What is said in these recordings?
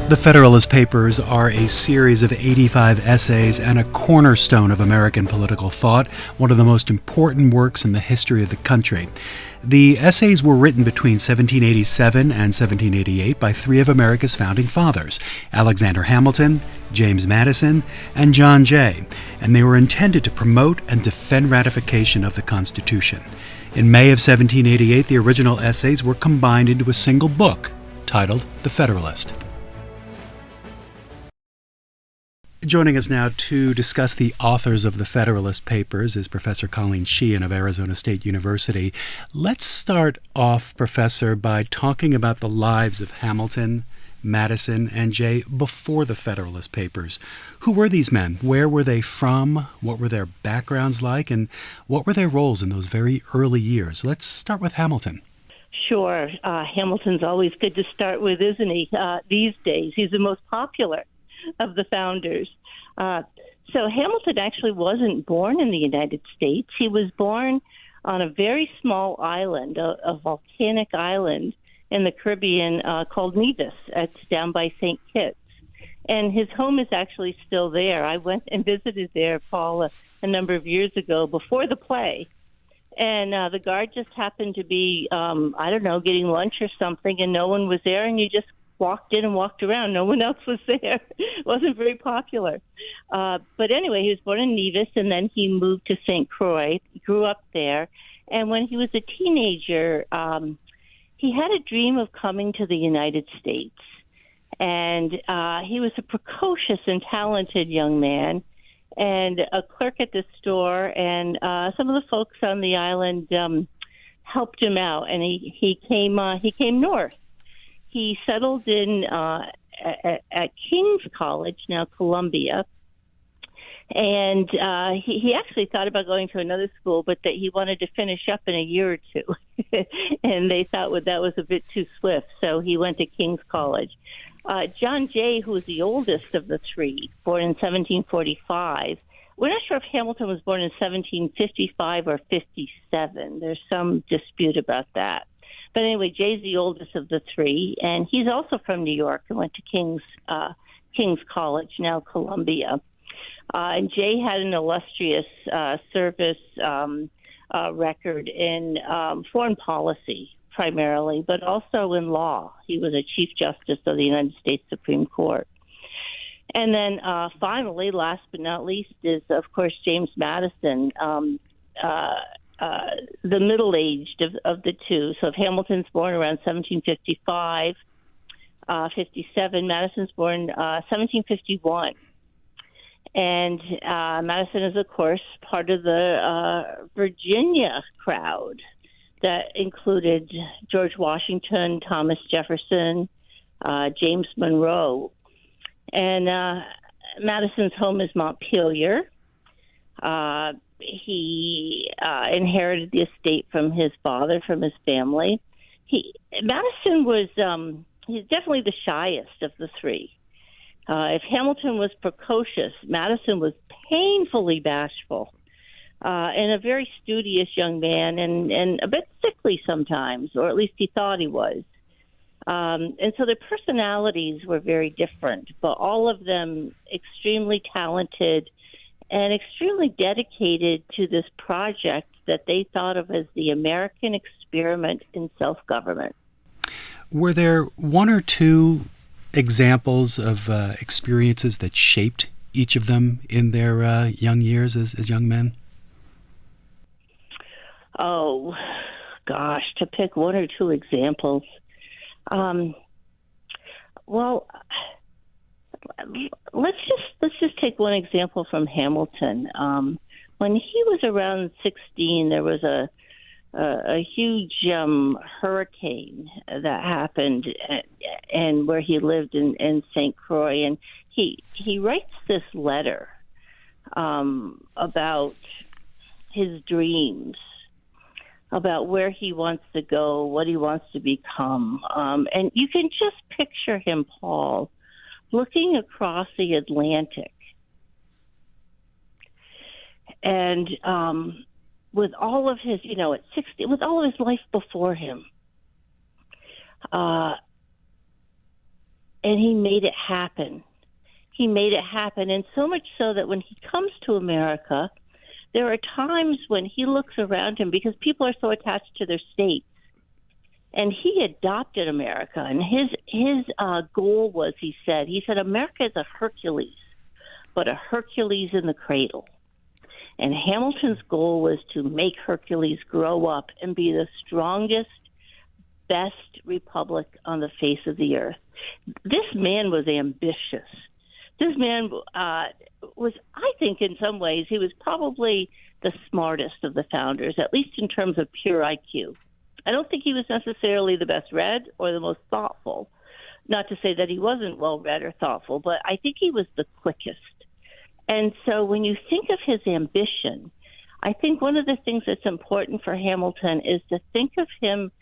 The Federalist Papers are a series of 85 essays and a cornerstone of American political thought, one of the most important works in the history of the country. The essays were written between 1787 and 1788 by three of America's founding fathers, Alexander Hamilton, James Madison, and John Jay, and they were intended to promote and defend ratification of the Constitution. In May of 1788, the original essays were combined into a single book titled The Federalist. Joining us now to discuss the authors of the Federalist Papers is Professor Colleen Sheehan of Arizona State University. Let's start off, Professor, by talking about the lives of Hamilton, Madison, and Jay before the Federalist Papers. Who were these men? Where were they from? What were their backgrounds like? And what were their roles in those very early years? Let's start with Hamilton. Sure. Hamilton's always good to start with, isn't he? These days, he's the most popular of the founders. So Hamilton actually wasn't born in the United States. He was born on a very small island, a volcanic island in the Caribbean called Nevis. It's down by St. Kitts. And his home is actually still there. I went and visited there, Paul, a number of years ago before the play. And the guard just happened to be, getting lunch or something, and no one was there, and you just walked in and walked around. No one else was there. It wasn't very popular. But anyway, he was born in Nevis, and then he moved to St. Croix, grew up there. And when he was a teenager, he had a dream of coming to the United States. And he was a precocious and talented young man, and a clerk at the store, and some of the folks on the island helped him out, and he came north. He settled in at King's College, now Columbia, and he actually thought about going to another school, but that he wanted to finish up in a year or two, and they thought that was a bit too swift, so he went to King's College. John Jay, who was the oldest of the three, born in 1745. We're not sure if Hamilton was born in 1755 or 57. There's some dispute about that. But anyway, Jay's the oldest of the three, and he's also from New York and went to King's College, now Columbia. And Jay had an illustrious service record in foreign policy, primarily, but also in law. He was a Chief Justice of the United States Supreme Court. And then finally, last but not least, is, of course, James Madison, the middle-aged of the two. So if Hamilton's born around 1755, 57, Madison's born 1751. And Madison is, of course, part of the Virginia crowd that included George Washington, Thomas Jefferson, James Monroe. And Madison's home is Montpelier. He inherited the estate from his father, from his family. Madison was he's definitely the shyest of the three. If Hamilton was precocious, Madison was painfully bashful. And a very studious young man, and a bit sickly sometimes, or at least he thought he was. And so their personalities were very different, but all of them extremely talented and extremely dedicated to this project that they thought of as the American experiment in self-government. Were there one or two examples of experiences that shaped each of them in their young years as young men? Oh, gosh, to pick one or two examples. Well, let's just take one example from Hamilton. When he was around 16, there was a huge hurricane that happened, and where he lived in St. Croix, and he writes this letter about his dreams, about where he wants to go, what he wants to become. And you can just picture him, Paul, looking across the Atlantic. And with all of his, at 60, with all of his life before him, and he made it happen. He made it happen, and so much so that when he comes to America, there are times when he looks around him because people are so attached to their states. And he adopted America, and his goal was, he said, America is a Hercules, but a Hercules in the cradle. And Hamilton's goal was to make Hercules grow up and be the strongest, best republic on the face of the earth. This man was ambitious. This man was, I think, in some ways, he was probably the smartest of the founders, at least in terms of pure IQ. I don't think he was necessarily the best read or the most thoughtful. Not to say that he wasn't well read or thoughtful, but I think he was the quickest. And so when you think of his ambition, I think one of the things that's important for Hamilton is to think of him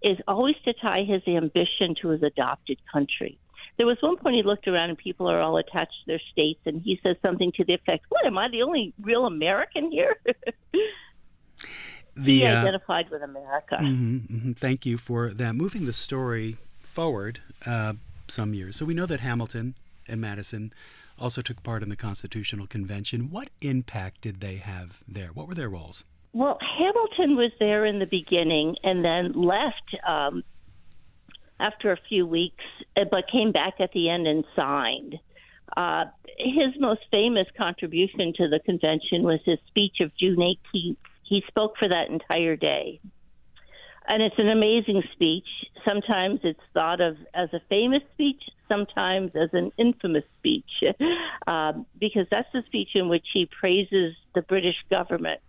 is always to tie his ambition to his adopted country. There was one point he looked around and people are all attached to their states, and he says something to the effect, "What, am I the only real American here?" He identified with America. Thank you for that. Moving the story forward some years. So we know that Hamilton and Madison also took part in the Constitutional Convention. What impact did they have there? What were their roles? Well, Hamilton was there in the beginning and then left after a few weeks, but came back at the end and signed. His most famous contribution to the convention was his speech of June 18th. He spoke for that entire day. And it's an amazing speech. Sometimes it's thought of as a famous speech, sometimes as an infamous speech, because that's the speech in which he praises the British government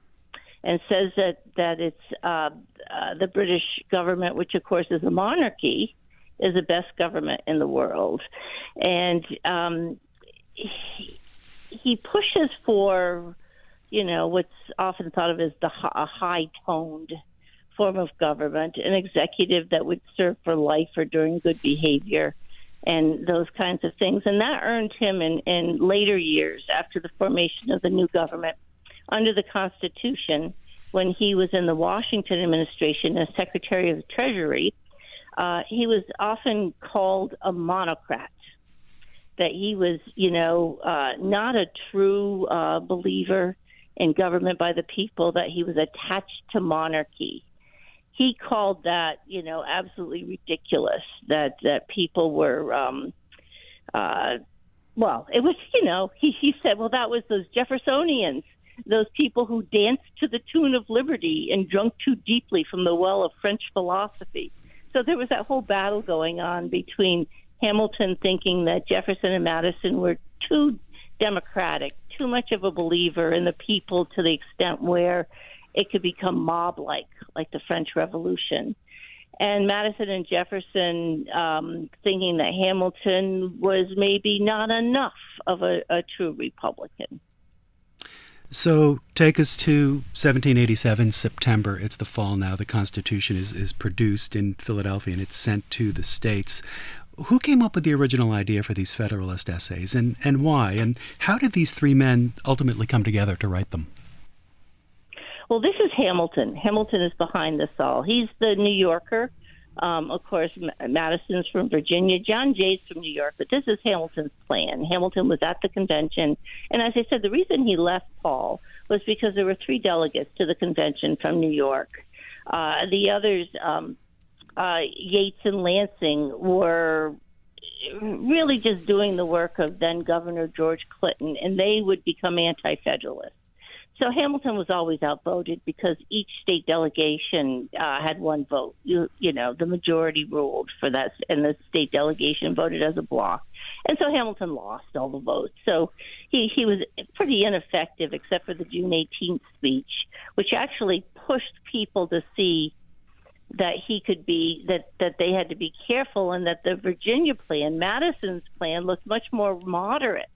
and says that it's the British government, which of course is a monarchy, is the best government in the world. And he pushes for, what's often thought of as a high-toned form of government, an executive that would serve for life or during good behavior and those kinds of things. And that earned him in later years, after the formation of the new government, under the Constitution, when he was in the Washington administration as Secretary of the Treasury, he was often called a monocrat, that he was, not a true believer in government by the people, that he was attached to monarchy. He called that, absolutely ridiculous, that people were, it was, he said, well, that was those Jeffersonians, those people who danced to the tune of liberty and drunk too deeply from the well of French philosophy. So there was that whole battle going on between Hamilton thinking that Jefferson and Madison were too democratic, too much of a believer in the people to the extent where it could become mob-like, like the French Revolution. And Madison and Jefferson thinking that Hamilton was maybe not enough of a true Republican. So take us to 1787, September. It's the fall now. The Constitution is produced in Philadelphia and it's sent to the states. Who came up with the original idea for these Federalist essays, and why? And how did these three men ultimately come together to write them? Well, this is Hamilton. Hamilton is behind this all. He's the New Yorker. Of course, Madison's from Virginia. John Jay's from New York. But this is Hamilton's plan. Hamilton was at the convention. And as I said, the reason he left Paul was because there were 3 delegates to the convention from New York. The others, Yates and Lansing, were really just doing the work of then Governor George Clinton, and they would become anti-federalists. So Hamilton was always outvoted because each state delegation had one vote. The majority ruled for that, and the state delegation voted as a block. And so Hamilton lost all the votes. So he was pretty ineffective, except for the June 18th speech, which actually pushed people to see that he could be, that they had to be careful, and that the Virginia plan, Madison's plan, looked much more moderate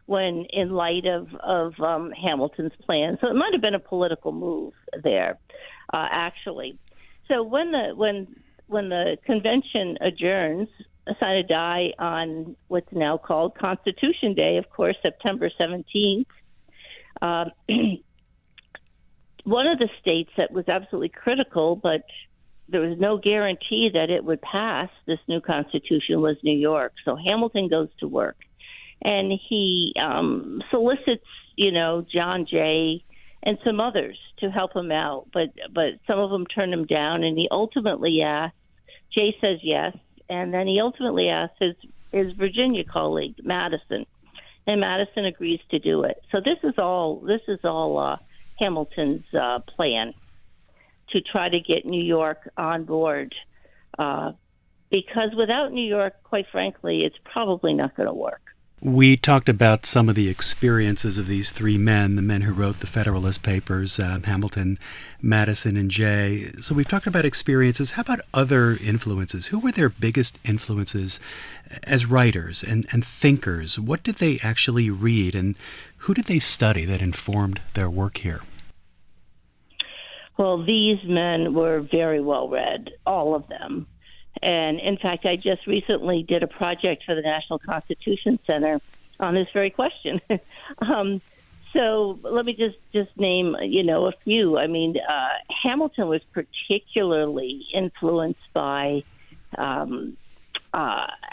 when in light of Hamilton's plan. So it might have been a political move there, actually. So when the convention adjourns, sine die on what's now called Constitution Day, of course, September 17th, one of the states that was absolutely critical, but there was no guarantee that it would pass. This new Constitution was New York. So Hamilton goes to work, and he solicits, John Jay and some others to help him out. But some of them turn him down, and he ultimately asks, Jay says yes, and then he ultimately asks his Virginia colleague, Madison, and Madison agrees to do it. So this is all Hamilton's plan to try to get New York on board, because without New York, quite frankly, it's probably not going to work. We talked about some of the experiences of these three men, the men who wrote the Federalist Papers, Hamilton, Madison, and Jay. So we've talked about experiences. How about other influences? Who were their biggest influences as writers and thinkers? What did they actually read, and who did they study that informed their work here? Well, these men were very well read, all of them. And in fact, I just recently did a project for the National Constitution Center on this very question. So let me just name, a few. I mean, Hamilton was particularly influenced by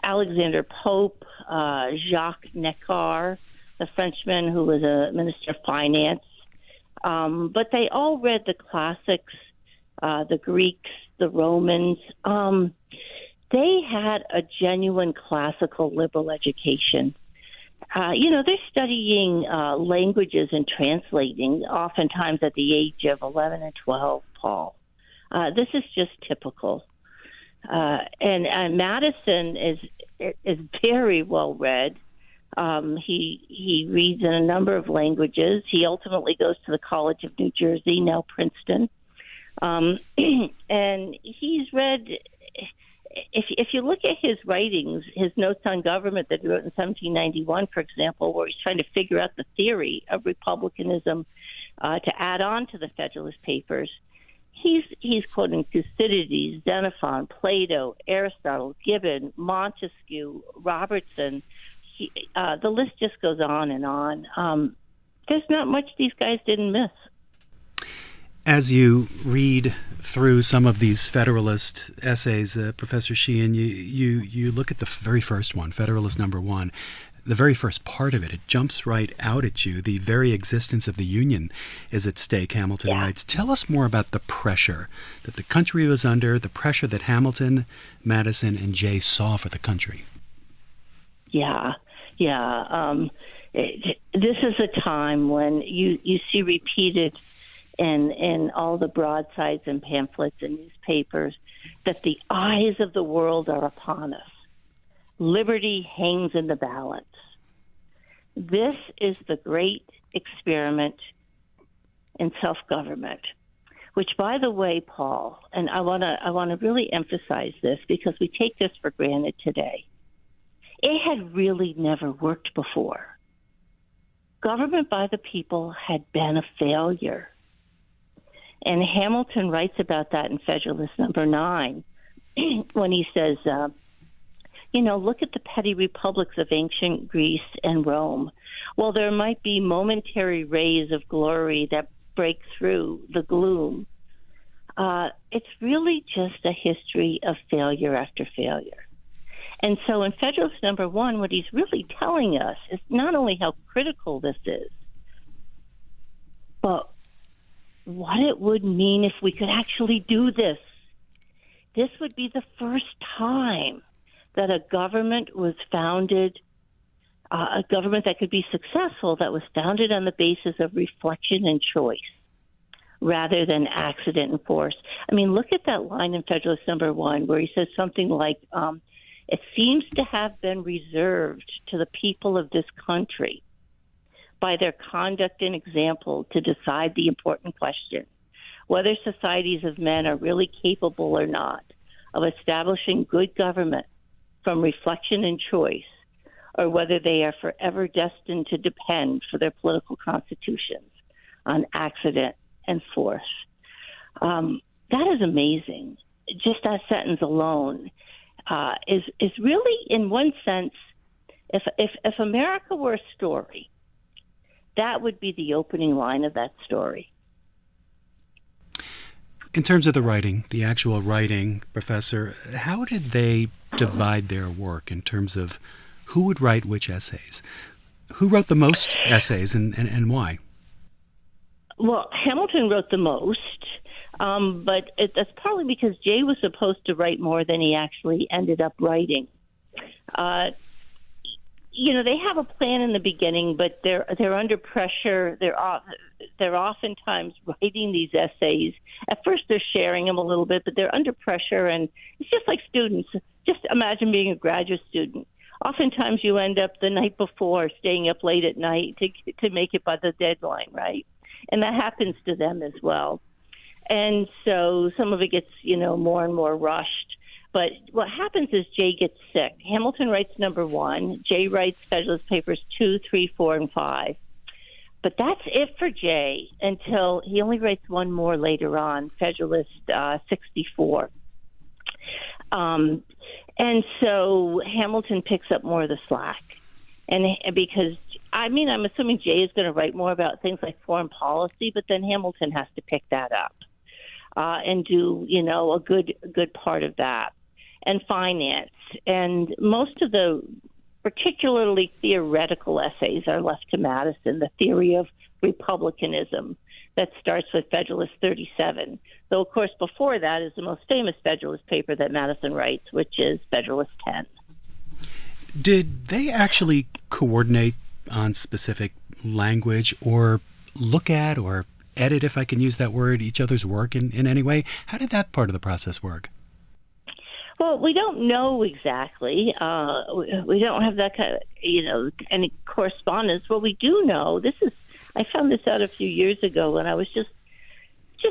Alexander Pope, Jacques Necker, the Frenchman who was a minister of finance. But they all read the classics, the Greeks, the Romans. They had a genuine classical liberal education. They're studying languages and translating, oftentimes at the age of 11 and 12, Paul. This is just typical. And Madison is very well read. He reads in a number of languages. He ultimately goes to the College of New Jersey, now Princeton. And he's read, if you look at his writings, his notes on government that he wrote in 1791, for example, where he's trying to figure out the theory of republicanism to add on to the Federalist Papers, he's quoting Thucydides, Xenophon, Plato, Aristotle, Gibbon, Montesquieu, Robertson. The list just goes on and on. There's not much these guys didn't miss. As you read through some of these Federalist essays, Professor Sheehan, you look at the very first one, Federalist number 1, the very first part of it. It jumps right out at you. The very existence of the Union is at stake, Hamilton writes. Tell us more about the pressure that the country was under, the pressure that Hamilton, Madison, and Jay saw for the country. Yeah. This is a time when you see repeated in all the broadsides and pamphlets and newspapers that the eyes of the world are upon us. Liberty hangs in the balance. This is the great experiment in self-government, which, by the way, Paul, and I want to really emphasize this because we take this for granted today. It had really never worked before. Government by the people had been a failure. And Hamilton writes about that in Federalist number 9 when he says, look at the petty republics of ancient Greece and Rome. While there might be momentary rays of glory that break through the gloom, it's really just a history of failure after failure. And so in Federalist number 1, what he's really telling us is not only how critical this is, but what it would mean if we could actually do this. This would be the first time that a government was founded, a government that could be successful, that was founded on the basis of reflection and choice rather than accident and force. I mean, look at that line in Federalist number 1 where he says something like, it seems to have been reserved to the people of this country by their conduct and example to decide the important question, whether societies of men are really capable or not of establishing good government from reflection and choice, or whether they are forever destined to depend for their political constitutions on accident and force. That is amazing. Just that sentence alone is really, in one sense, if America were a story, that would be the opening line of that story. In terms of the writing, the actual writing, Professor, how did they divide their work in terms of who would write which essays? Who wrote the most essays and why? Well, Hamilton wrote the most, but that's partly because Jay was supposed to write more than he actually ended up writing. They have a plan in the beginning, but they're under pressure. They're oftentimes writing these essays. At first, they're sharing them a little bit, but they're under pressure, and it's just like students. Just imagine being a graduate student. Oftentimes, you end up the night before staying up late at night to make it by the deadline, right? And that happens to them as well. And so some of it gets, more and more rushed. But what happens is Jay gets sick. Hamilton writes number 1. Jay writes Federalist Papers 2, 3, 4, and 5. But that's it for Jay until he only writes one more later on, Federalist 64. And so Hamilton picks up more of the slack. And because, I'm assuming Jay is going to write more about things like foreign policy, but then Hamilton has to pick that up and do, a good part of that. And finance. And most of the particularly theoretical essays are left to Madison, the theory of republicanism that starts with Federalist 37. Though, of course, before that is the most famous Federalist paper that Madison writes, which is Federalist 10. Did they actually coordinate on specific language or look at or edit, if I can use that word, each other's work in any way? How did that part of the process work? Well, we don't know exactly. We don't have that kind of, any correspondence. What we do know, I found this out a few years ago when I was just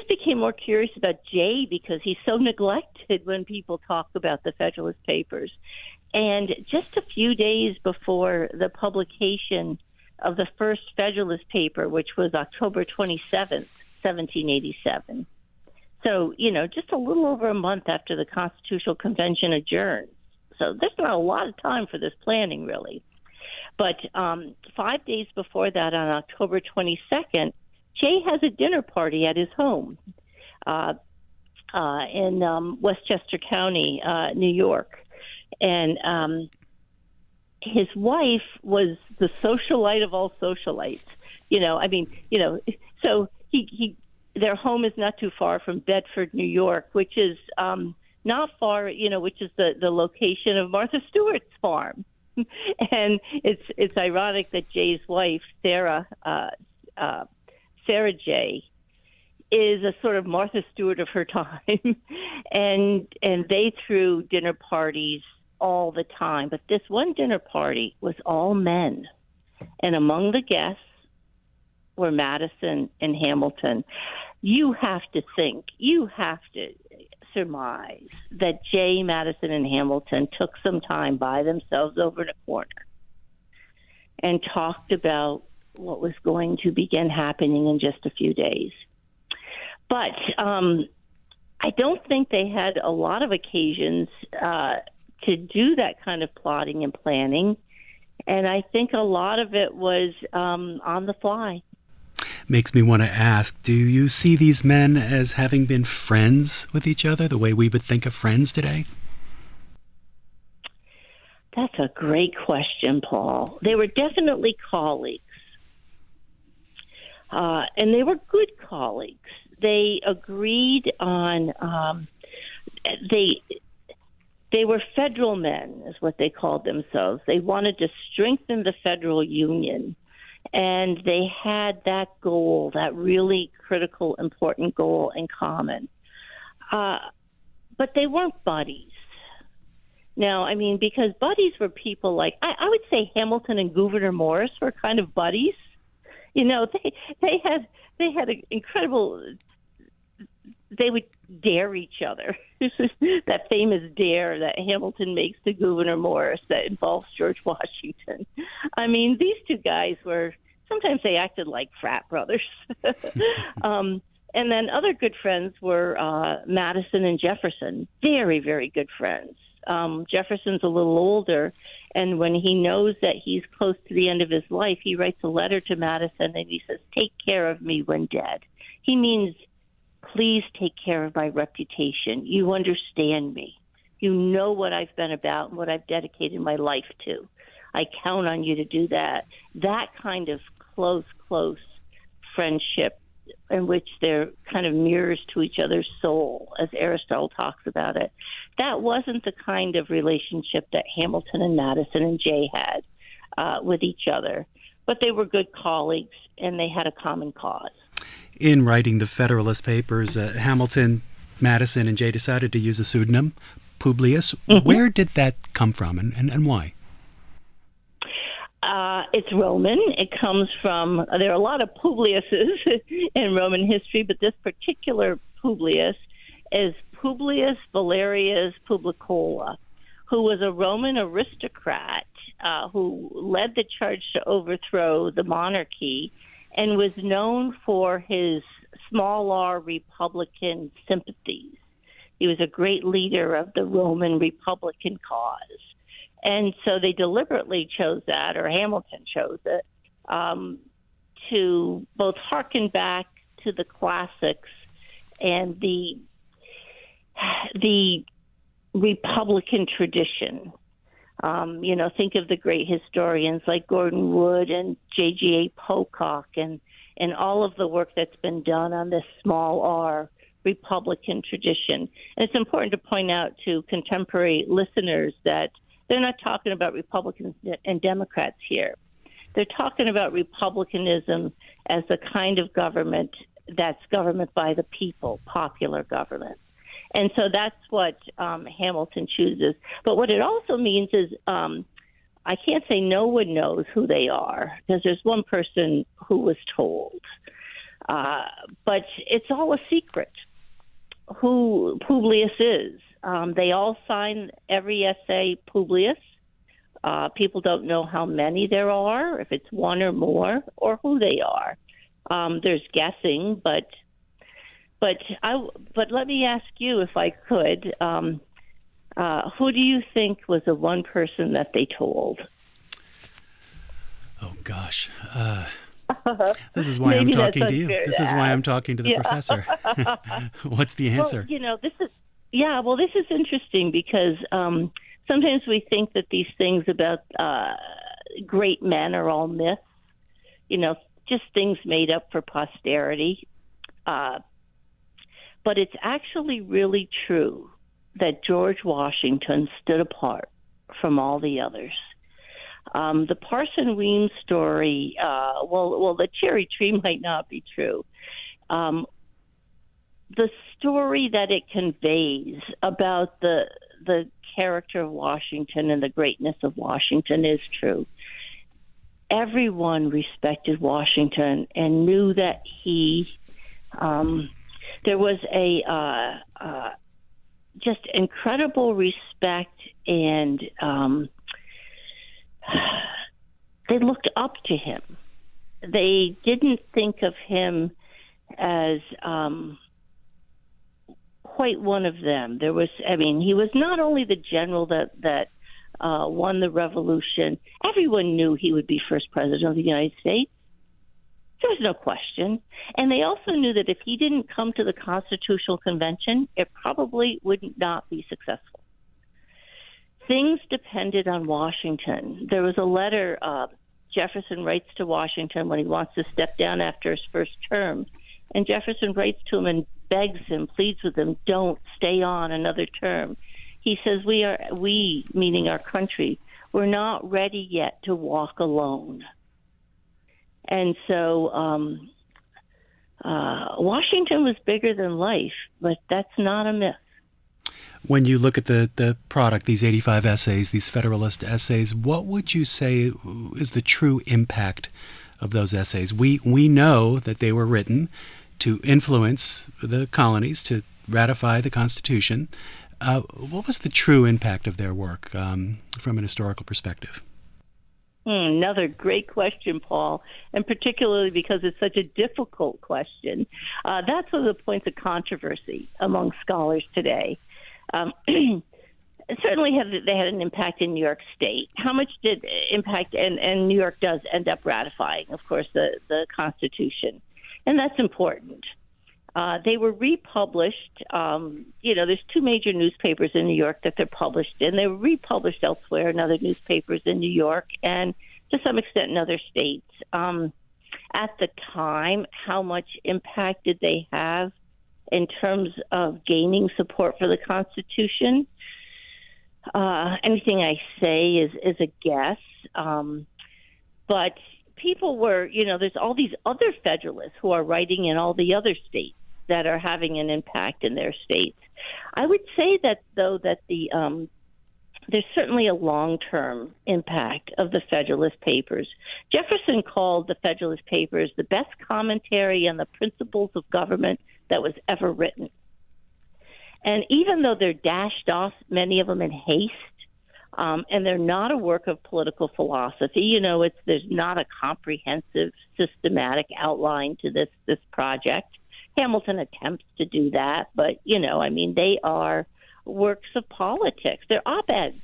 became more curious about Jay because he's so neglected when people talk about the Federalist Papers. And just a few days before the publication of the first Federalist paper, which was October 27th, 1787, so, just a little over a month after the Constitutional Convention adjourned. So there's not a lot of time for this planning, really. But 5 days before that, on October 22nd, Jay has a dinner party at his home in Westchester County, New York. And his wife was the socialite of all socialites. So he their home is not too far from Bedford, New York, which is not far, which is the location of Martha Stewart's farm. And it's ironic that Jay's wife, Sarah Jay, is a sort of Martha Stewart of her time. and they threw dinner parties all the time. But this one dinner party was all men. And among the guests were Madison and Hamilton. You have to surmise that Jay, Madison, and Hamilton took some time by themselves over in a corner and talked about what was going to begin happening in just a few days. But I don't think they had a lot of occasions to do that kind of plotting and planning. And I think a lot of it was on the fly. Makes me want to ask, do you see these men as having been friends with each other the way we would think of friends today? That's a great question, Paul. They were definitely colleagues. And they were good colleagues. They agreed on, they were federal men, is what they called themselves. They wanted to strengthen the federal union. And they had that goal, that really critical, important goal in common. But they weren't buddies. Now, because buddies were people like, I would say Hamilton and Gouverneur Morris were kind of buddies. They had an incredible, they would dare each other. That famous dare that Hamilton makes to Gouverneur Morris that involves George Washington. These two guys sometimes they acted like frat brothers. And then other good friends were Madison and Jefferson, very, very good friends. Jefferson's a little older, and when he knows that he's close to the end of his life, he writes a letter to Madison and he says, "Take care of me when dead." He means please take care of my reputation. You understand me. You know what I've been about and what I've dedicated my life to. I count on you to do that. That kind of close friendship in which they're kind of mirrors to each other's soul, as Aristotle talks about it. That wasn't the kind of relationship that Hamilton and Madison and Jay had with each other. But they were good colleagues, and they had a common cause. In writing the Federalist Papers, Hamilton, Madison, and Jay decided to use a pseudonym, Publius. Mm-hmm. Where did that come from, and why? It's Roman. It comes from, there are a lot of Publiuses in Roman history, but this particular Publius is Publius Valerius Publicola, who was a Roman aristocrat who led the charge to overthrow the monarchy and was known for his small r Republican sympathies. He was a great leader of the Roman Republican cause. And so they deliberately chose that, or Hamilton chose it, to both hearken back to the classics and the Republican tradition. Think of the great historians like Gordon Wood and J.G.A. Pocock and all of the work that's been done on this small r Republican tradition. And it's important to point out to contemporary listeners that they're not talking about Republicans and Democrats here. They're talking about republicanism as the kind of government that's government by the people, popular government. And so that's what Hamilton chooses. But what it also means is I can't say no one knows who they are, because there's one person who was told. But it's all a secret who Publius is. They all sign every essay Publius. People don't know how many there are, if it's one or more, or who they are. There's guessing, but let me ask you, if I could, who do you think was the one person that they told? Oh gosh, this is why I'm talking to you. This is why I'm talking to the professor. What's the answer? Well, this is interesting because sometimes we think that these things about great men are all myths, just things made up for posterity. But it's actually really true that George Washington stood apart from all the others. The Parson Weems story, the cherry tree might not be true. The story that it conveys about the character of Washington and the greatness of Washington is true. Everyone respected Washington and knew that he, there was a just incredible respect, and they looked up to him. They didn't think of him as quite one of them. He was not only the general that won the revolution. Everyone knew he would be first president of the United States. There was no question. And they also knew that if he didn't come to the Constitutional Convention, it probably would not be successful. Things depended on Washington. There was a letter Jefferson writes to Washington when he wants to step down after his first term. And Jefferson writes to him and begs him, pleads with him, don't stay on another term. He says, we, meaning our country, we're not ready yet to walk alone. And so Washington was bigger than life, but that's not a myth. When you look at the product, these 85 essays, these Federalist essays, what would you say is the true impact of those essays? We know that they were written to influence the colonies, to ratify the Constitution. What was the true impact of their work from an historical perspective? Another great question, Paul, and particularly because it's such a difficult question. That's one of the points of controversy among scholars today. Certainly they had an impact in New York State. How much did impact, and New York does end up ratifying, of course, the Constitution, and that's important. They were republished. There's two major newspapers in New York that they're published in. They were republished elsewhere in other newspapers in New York and to some extent in other states. At the time, how much impact did they have in terms of gaining support for the Constitution? Anything I say is a guess. But people were, there's all these other Federalists who are writing in all the other states that are having an impact in their states. I would say that, though, that there's certainly a long-term impact of the Federalist Papers. Jefferson called the Federalist Papers the best commentary on the principles of government that was ever written. And even though they're dashed off, many of them in haste, and they're not a work of political philosophy, there's not a comprehensive, systematic outline to this project. Hamilton attempts to do that, but, they are works of politics. They're op-eds.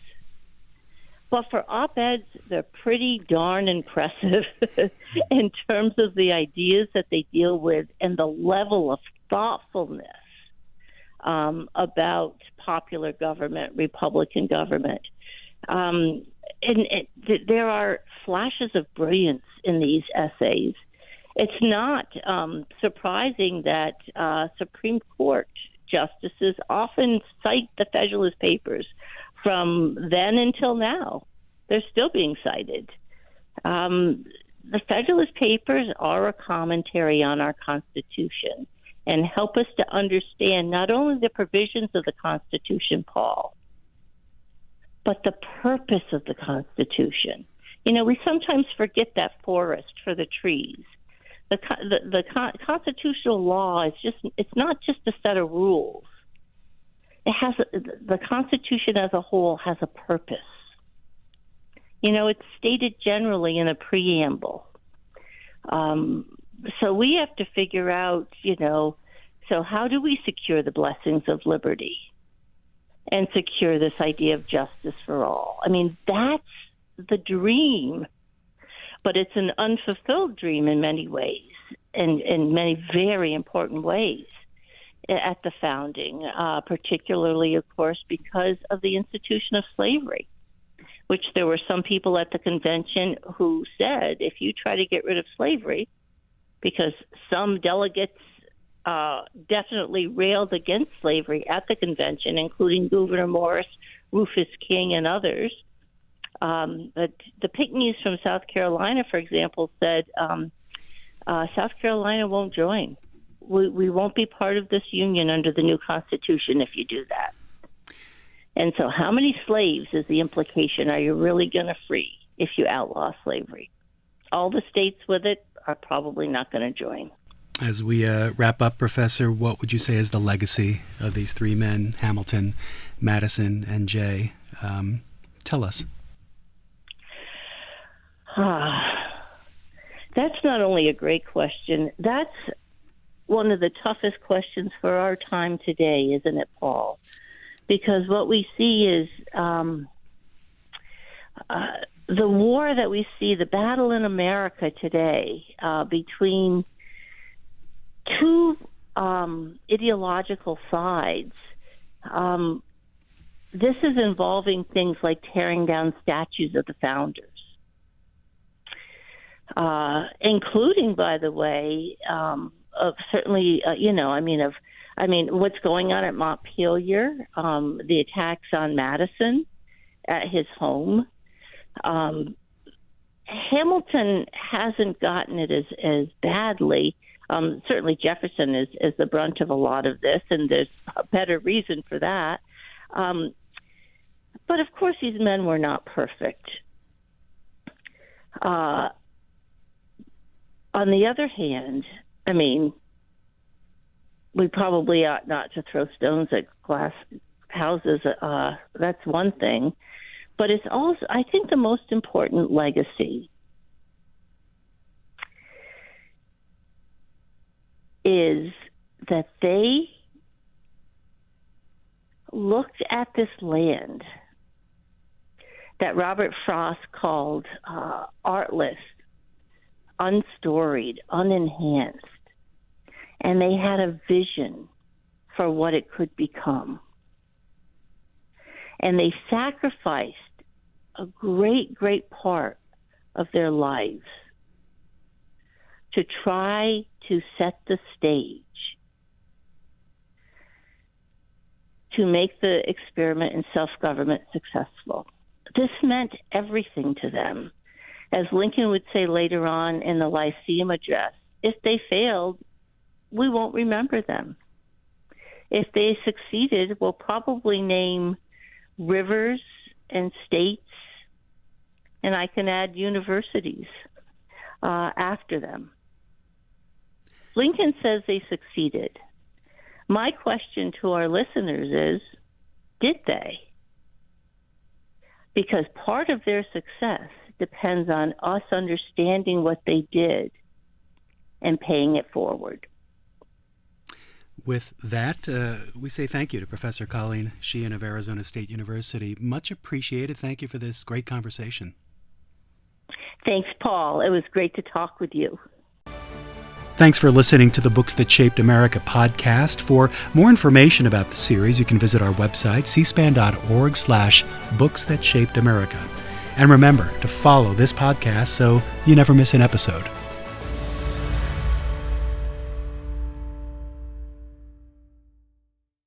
But for op-eds, they're pretty darn impressive in terms of the ideas that they deal with and the level of thoughtfulness about popular government, Republican government. There are flashes of brilliance in these essays. It's not surprising that Supreme Court justices often cite the Federalist Papers from then until now. They're still being cited. The Federalist Papers are a commentary on our Constitution and help us to understand not only the provisions of the Constitution, Paul, but the purpose of the Constitution. We sometimes forget that forest for the trees. The constitutional law it's not just a set of rules. The Constitution as a whole has a purpose. It's stated generally in a preamble. So we have to figure out, so how do we secure the blessings of liberty and secure this idea of justice for all? That's the dream, but it's an unfulfilled dream in many ways, and in many very important ways at the founding, particularly, of course, because of the institution of slavery, which there were some people at the convention who said, if you try to get rid of slavery, because some delegates definitely railed against slavery at the convention, including Gouverneur Morris, Rufus King, and others. But the Pinckneys from South Carolina, for example, said South Carolina won't join. We won't be part of this union under the new Constitution if you do that. And so how many slaves is the implication are you really going to free if you outlaw slavery? All the states with it are probably not going to join. As we wrap up, Professor, what would you say is the legacy of these three men, Hamilton, Madison, and Jay? Tell us. That's not only a great question, that's one of the toughest questions for our time today, isn't it, Paul? Because what we see is the war that we see, the battle in America today between two ideological sides. This is involving things like tearing down statues of the founders, including, by the way, of certainly, what's going on at Montpelier, the attacks on Madison at his home. Hamilton hasn't gotten it as badly. Certainly Jefferson is the brunt of a lot of this, and there's a better reason for that. But of course, these men were not perfect. On the other hand, we probably ought not to throw stones at glass houses. That's one thing. But it's also, I think, the most important legacy is that they looked at this land that Robert Frost called artless, unstoried, unenhanced, and they had a vision for what it could become. And they sacrificed a great, great part of their lives to try to set the stage to make the experiment in self-government successful. This meant everything to them. As Lincoln would say later on in the Lyceum address, if they failed, we won't remember them. If they succeeded, we'll probably name rivers and states, and I can add universities after them. Lincoln says they succeeded. My question to our listeners is, did they? Because part of their success depends on us understanding what they did and paying it forward. With that, we say thank you to Professor Colleen Sheehan of Arizona State University. Much appreciated. Thank you for this great conversation. Thanks, Paul. It was great to talk with you. Thanks for listening to the Books That Shaped America podcast. For more information about the series, you can visit our website, cspan.org/Books That Shaped America. And remember to follow this podcast so you never miss an episode.